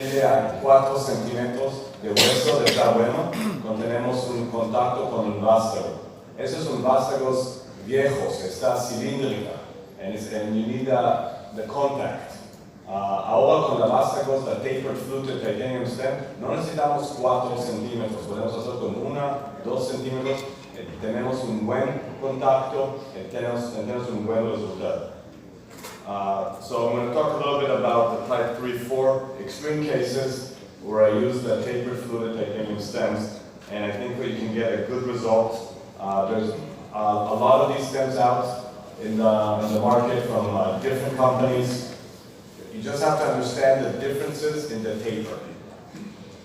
A 4 centímetros de hueso de está bueno, cuando tenemos un contacto con un vástago. Esos son vástagos viejos, está cilíndrica, and you need the contact. Ahora con los vástagos, la tapered fluted titanium stem, no necesitamos 4 centímetros, podemos hacer con 1, 2 centímetros, tenemos un buen contacto, tenemos un buen resultado. So I'm going to talk a little bit about the type 3-4 extreme cases where I use the tapered fluted titanium stems, and I think that you can get a good result. There's a lot of these stems out in the market from different companies. You just have to understand the differences in the taper.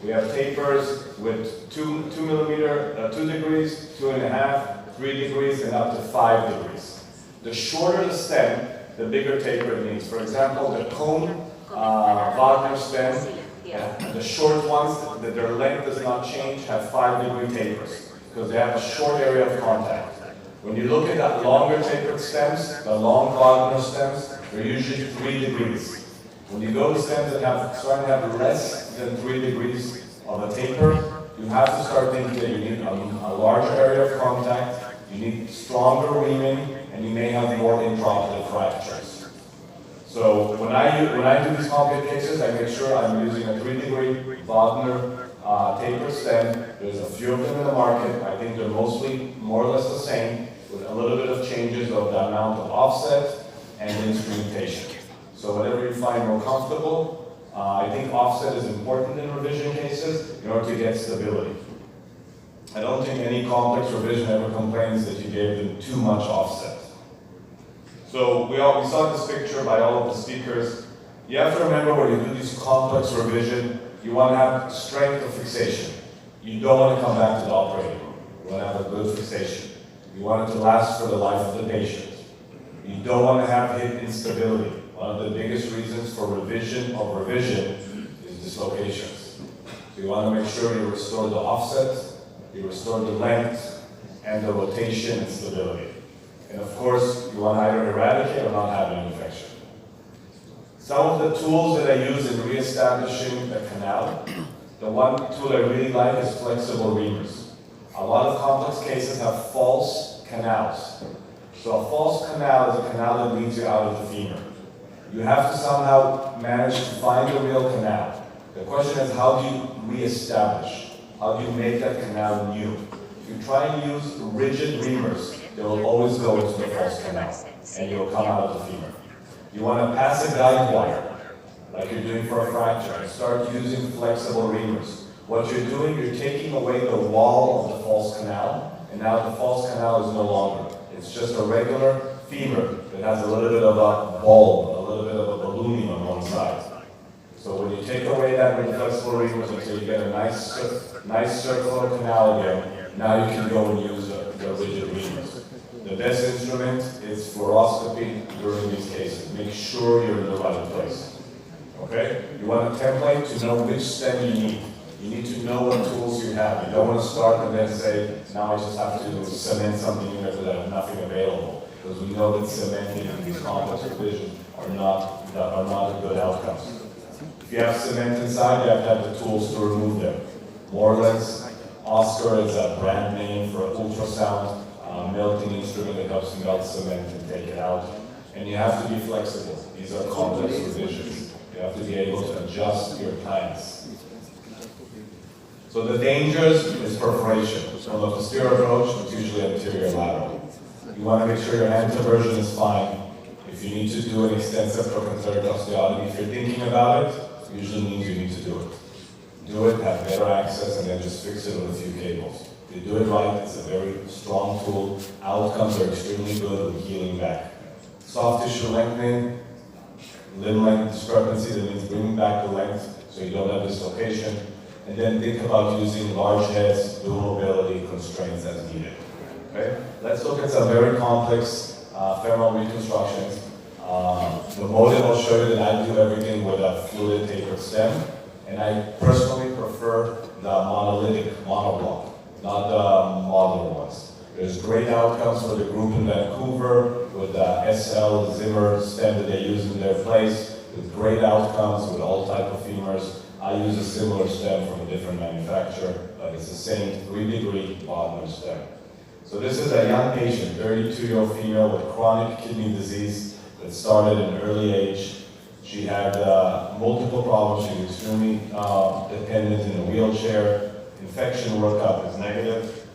We have tapers with 2 degrees, 2.5, 3 degrees, and up to 5 degrees. The shorter the stem, the bigger taper it needs. For example, the cone Wagner stem, the short ones, their length does not change, have 5-degree tapers because they have a short area of contact. When you look at the longer tapered stems, the long Wagner stems, they're usually 3 degrees. When you go to stems that start to have less than 3 degrees of a taper, you have to start thinking that you need a larger area of contact, you need stronger reaming, and you may have more intraoperative fractures. So when I do these complicated cases, I make sure I'm using a 3-degree Wagner taper stem. There's a few of them in the market. I think they're mostly more or less the same, with a little bit of changes of the amount of offset and instrumentation. So whatever you find more comfortable, I think offset is important in revision cases in order to get stability. I don't think any complex revision ever complains that you gave them too much offset. So we saw this picture by all of the speakers. You have to remember when you do these complex revision, you want to have strength of fixation. You don't want to come back to the operating room. You want to have a good fixation. You want it to last for the life of the patient. You don't want to have hip instability. One of the biggest reasons for revision is dislocations. So you want to make sure you restore the offset, you restore the length, and the rotation and stability. And of course, you want to either eradicate or not have an infection. Some of the tools that I use in reestablishing the canal, the one tool I really like is flexible reamers. A lot of complex cases have false canals. So a false canal is a canal that leads you out of the femur. You have to somehow manage to find the real canal. The question is, how do you reestablish? How do you make that canal new? If you try and use rigid reamers, they will always go into the false canal, and you'll come out of the femur. You want to pass a guide wire, like you're doing for a fracture, and start using flexible reamers. What you're doing, you're taking away the wall of the false canal, and now the false canal is no longer. It's just a regular femur that has a little bit of a bulb, a little bit of a ballooning on one side. So when you take away that with flexible reamers until you get a nice circular canal again, now you can go and use the rigid reamers. The best instrument is fluoroscopy during these cases. Make sure you're in the right place. Okay? You want a template to know which stem you need. You need to know what tools you have. You don't want to start and then say, now I just have to cement something in there because I have nothing available. Because we know that cementing and these complex revisions are not a good outcome. If you have cement inside, you have to have the tools to remove them. More or less, Oscar is a brand name for ultrasound melting instrument that helps you melt cement and take it out. And you have to be flexible. These are complex revisions. You have to be able to adjust your plans. So the dangers is perforation. From a posterior approach, it's usually anterior lateral. You want to make sure your anteversion is fine. If you need to do an extensive trochanteric osteotomy, if you're thinking about it, it usually means you need to do it. Do it, have better access, and then just fix it with a few cables. If you do it right, it's a very strong tool. Outcomes are extremely good with healing back. Soft tissue lengthening, limb length discrepancy, that means bringing back the length so you don't have dislocation. And then think about using large heads, dual mobility constraints as needed. Okay? Let's look at some very complex femoral reconstructions. The model will show you that I do everything with a fluted tapered stem. And I personally prefer the monolithic monoblock, not the modular ones. There's great outcomes for the group in Vancouver with the SL Zimmer stem that they use in their place. with great outcomes with all type of femurs. I use a similar stem from a different manufacturer, but it's the same 3-degree Bodmer stem. So this is a young patient, 32-year-old female with chronic kidney disease that started in early age. She had multiple problems. She was extremely dependent in a wheelchair. Infection workup is negative.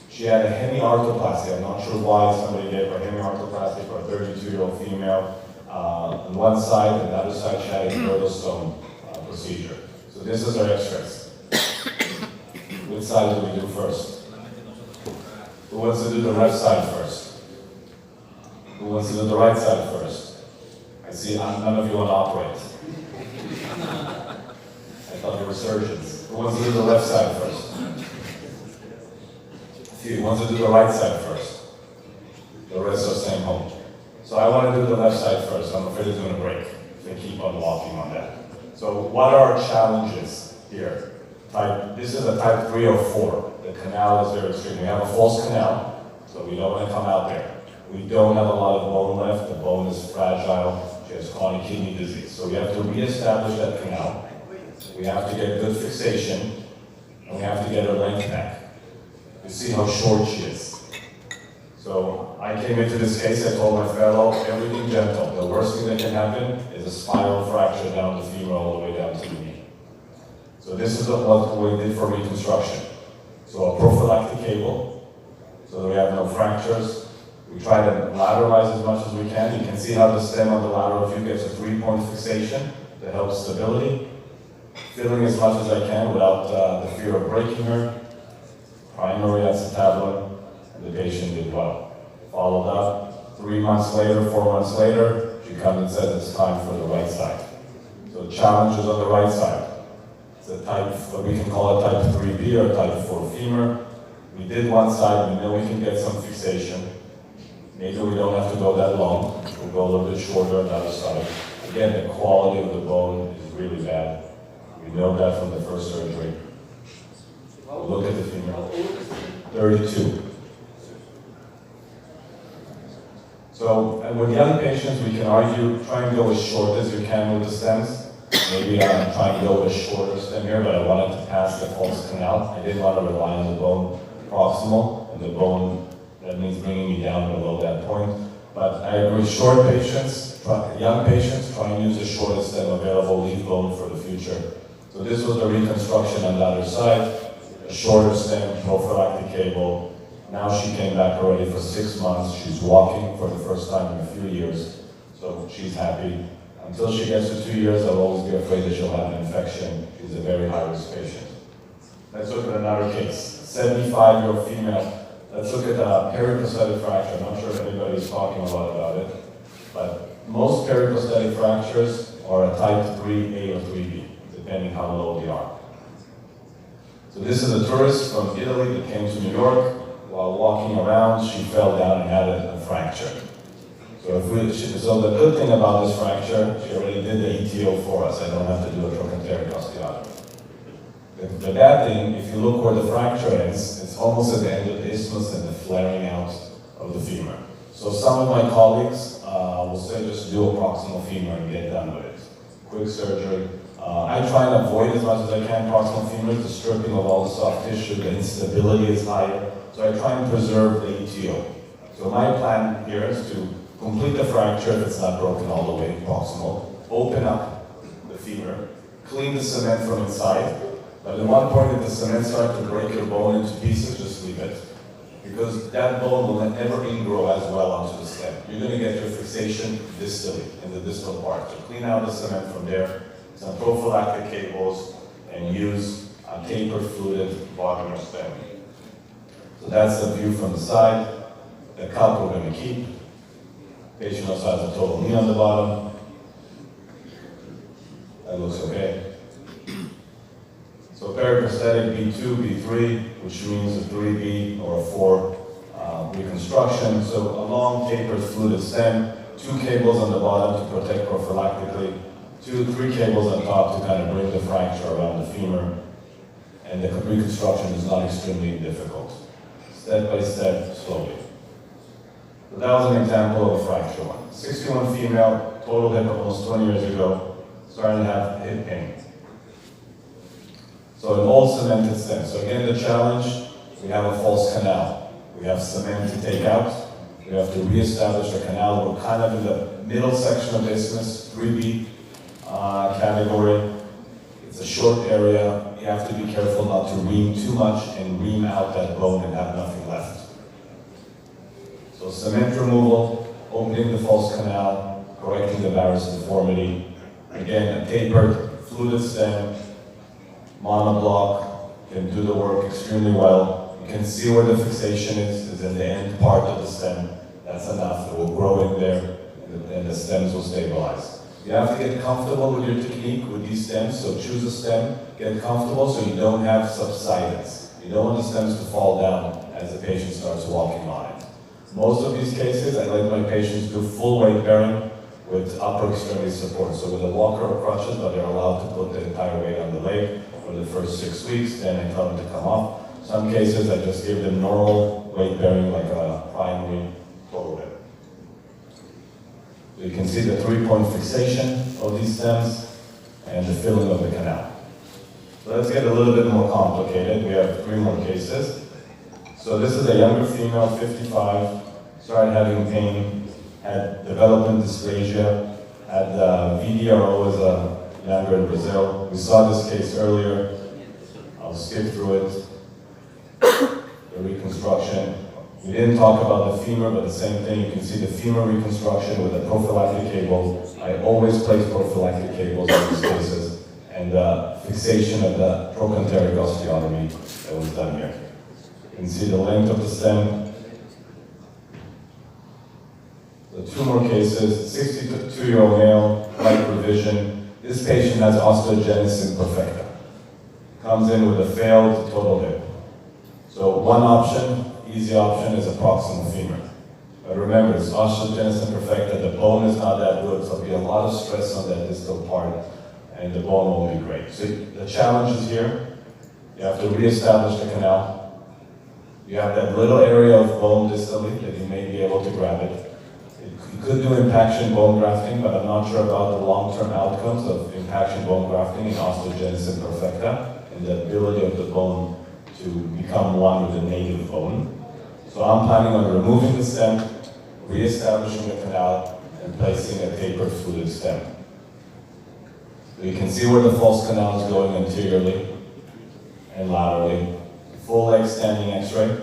She had a hemiarthroplasty. I'm not sure why somebody gave her hemiarthroplasty for a 32-year-old female. On one side, and the other side, she had a girdle stone procedure. So this is her x-rays. Which side do we do first? Who wants to do the left side first? Who wants to do the right side first? I see none of you want to operate. I thought you were surgeons. Who wants to do the left side first? Who wants to do the right side first? The rest are staying home. So I want to do the left side first. I'm afraid it's going to break if they keep on walking on that. So what are our challenges here? This is a type 3 or 4. The canal is very extreme. We have a false canal, so we don't want to come out there. We don't have a lot of bone left. The bone is fragile. She has chronic kidney disease. So we have to reestablish that canal. We have to get good fixation, and we have to get her length back. You see how short she is. So I came into this case, I told my fellow, everything gentle. The worst thing that can happen is a spiral fracture down the femur all the way down to the knee. So this is what we did for reconstruction. So a prophylactic cable, so that we have no fractures. We try to lateralize as much as we can. You can see how the stem on the lateral view gets a 3-point fixation that helps stability. Filling as much as I can without the fear of breaking her. Primary acetabulum, and the patient did well. Followed up, 3 months later, 4 months later, she comes and says it's time for the right side. So the challenge is on the right side. It's a type, what we can call a type 3B or type 4 femur. We did one side, we know we can get some fixation. Maybe we don't have to go that long. We'll go a little bit shorter on the other side. Again, the quality of the bone is really bad. We know that from the first surgery. Look at the femur. 32. So, and with young patients, we can argue, try and go as short as you can with the stems. Maybe I'm trying to go with a shorter stem here, but I wanted to pass the false canal. I didn't want to rely on the bone proximal, and the bone, that means bringing me down below that point. But I agree, short patients, young patients, try and use the shortest stem available, leave bone for the future. So this was the reconstruction on the other side. A shorter stem, prophylactic cable. Now she came back already for 6 months. She's walking for the first time in a few years, so she's happy. Until she gets to 2 years, I'll always be afraid that she'll have an infection. She's a very high-risk patient. Let's look at another case. 75-year-old female. Let's look at a periprosthetic fracture. I'm not sure if anybody's talking a lot about it, but most periprosthetic fractures are a type 3A or 3B, depending how low they are. So this is a tourist from Italy that came to New York. While walking around, she fell down and had a fracture. So the good thing about this fracture, she already did the ETO for us. I don't have to do a trochanteric osteotomy. The bad thing, if you look where the fracture ends, it's almost at the end of the isthmus and the flaring out of the femur. So some of my colleagues will say just do a proximal femur and get done with it. Quick surgery. I try and avoid as much as I can proximal femurs, the stripping of all the soft tissue, the instability is higher. So I try and preserve the ETO. So my plan here is to complete the fracture if it's not broken all the way proximal, open up the femur, clean the cement from inside, but at one point if the cement starts to break your bone into pieces, just leave it. Because that bone will never ingrow as well onto the stem. You're going to get your fixation distally, in the distal part. So clean out the cement from there, some prophylactic cables, and use a tapered fluted Bodmer stem. So that's the view from the side. The cup we're going to keep. Patient also has a total knee on the bottom. That looks okay. So periprosthetic B2, B3, which means a 3B or a 4 reconstruction. So a long tapered fluted stem, 2 cables on the bottom to protect prophylactically, 3 cables on top to kind of bring the fracture around the femur. And the reconstruction is not extremely difficult. Step by step, slowly. So that was an example of a fracture one. 61 female, total hip almost 20 years ago, starting to have hip pain. So an old cemented stem. So again, the challenge, we have a false canal. We have cement to take out. We have to reestablish the canal. We're kind of in the middle section of the isthmus, 3B category. It's a short area. You have to be careful not to ream too much and ream out that bone and have nothing left. So cement removal, opening the false canal, correcting the varus deformity. Again, a tapered, fluted stem, monoblock, can do the work extremely well. You can see where the fixation is in the end part of the stem. That's enough. It will grow in there, and the stems will stabilize. You have to get comfortable with your technique with these stems, so choose a stem, get comfortable so you don't have subsidence. You don't want the stems to fall down as the patient starts walking on it. Most of these cases, I let my patients do full weight bearing with upper extremity support. So with a walker or crutches, but they're allowed to put the entire weight on the leg for the first 6 weeks, then I tell them to come off. Some cases, I just give them normal weight bearing like a primary total hip. So you can see the 3-point fixation of these stems and the filling of the canal. So let's get a little bit more complicated. We have 3 more cases. So this is a younger female, 55, started having pain, had development dysphagia, had VDRO as a younger in Brazil. We saw this case earlier. I'll skip through it. The reconstruction. We didn't talk about the femur, but the same thing. You can see the femur reconstruction with a prophylactic cable. I always place prophylactic cables in these cases. And fixation of the trochanteric osteotomy that was done here. You can see the length of the stem. The 2 more cases, 62-year-old male, right revision. This patient has osteogenesis imperfecta. Comes in with a failed total hip. So one option, easy option, is a proximal femur. But remember, it's osteogenesis imperfecta. The bone is not that good, so there'll be a lot of stress on that distal part, and the bone won't be great. So the challenge is here. You have to reestablish the canal. You have that little area of bone distally that you may be able to grab it. You could do impaction bone grafting, but I'm not sure about the long-term outcomes of impaction bone grafting in osteogenesis imperfecta and the ability of the bone to become one with the native bone. So I'm planning on removing the stem, reestablishing the canal, and placing a tapered fluted stem. So you can see where the false canal is going anteriorly and laterally. Full leg standing x-ray.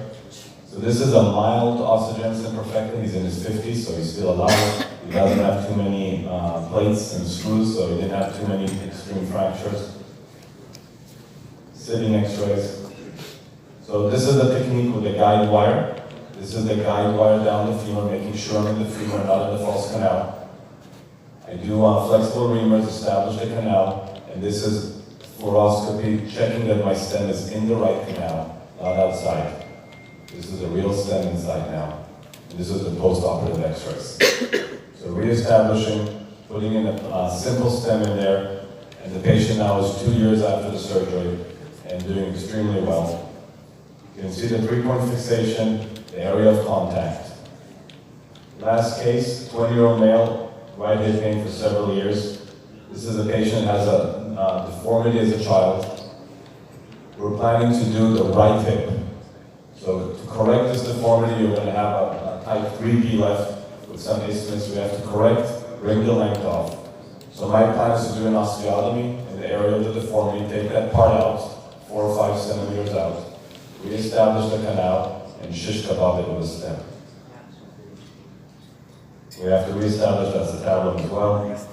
So this is a mild osteogenesis imperfecta. He's in his 50s, so he's still alive. He doesn't have too many plates and screws, so he didn't have too many extreme fractures. Sitting x-rays. So this is the technique with the guide wire. This is the guide wire down the femur, making sure I'm in the femur, not in the false canal. I do flexible reamers, establish the canal, and this is fluoroscopy, checking that my stem is in the right canal, not outside. This is a real stem inside now. And this is the post-operative x-rays. So reestablishing, putting in a simple stem in there, and the patient now is 2 years after the surgery and doing extremely well. You can see the 3-point fixation, the area of contact. Last case, 20-year-old male, right hip pain for several years. This is a patient that has a deformity as a child. We're planning to do the right hip. So to correct this deformity, you're going to have a type 3B left with some isthmus. We have to correct, bring the length off. So my plan is to do an osteotomy in the area of the deformity, take that part out, 4 or 5 centimeters out, reestablish the canal, and shish kebab it with a stem. We have to reestablish acetabulum as well.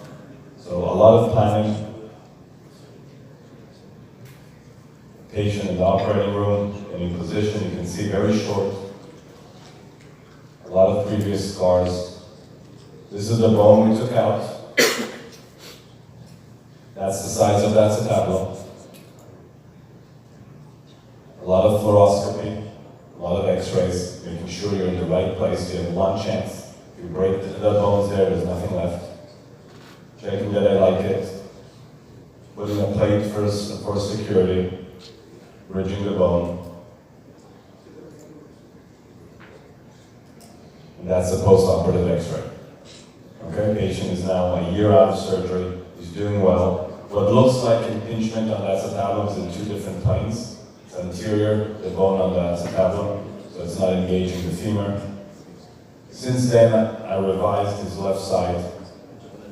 So a lot of planning. Patient in the operating room, and in position, you can see very short. A lot of previous scars. This is the bone we took out. That's the size of that acetabulum. A lot of fluoroscopy, a lot of x-rays, making sure you're in the right place. You have one chance. If you break the bones there, there's nothing left. Checking that I like it. Putting a plate for security. Bridging the bone. And that's the post-operative x-ray. Okay, patient is now a year out of surgery. He's doing well. What looks like impingement on the acetabulum is in two different planes. It's anterior, the bone on the acetabulum, so it's not engaging the femur. Since then, I revised his left side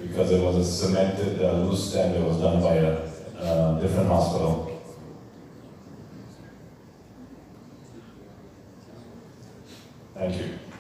because it was a cemented loose stem that was done by a different hospital. Thank you.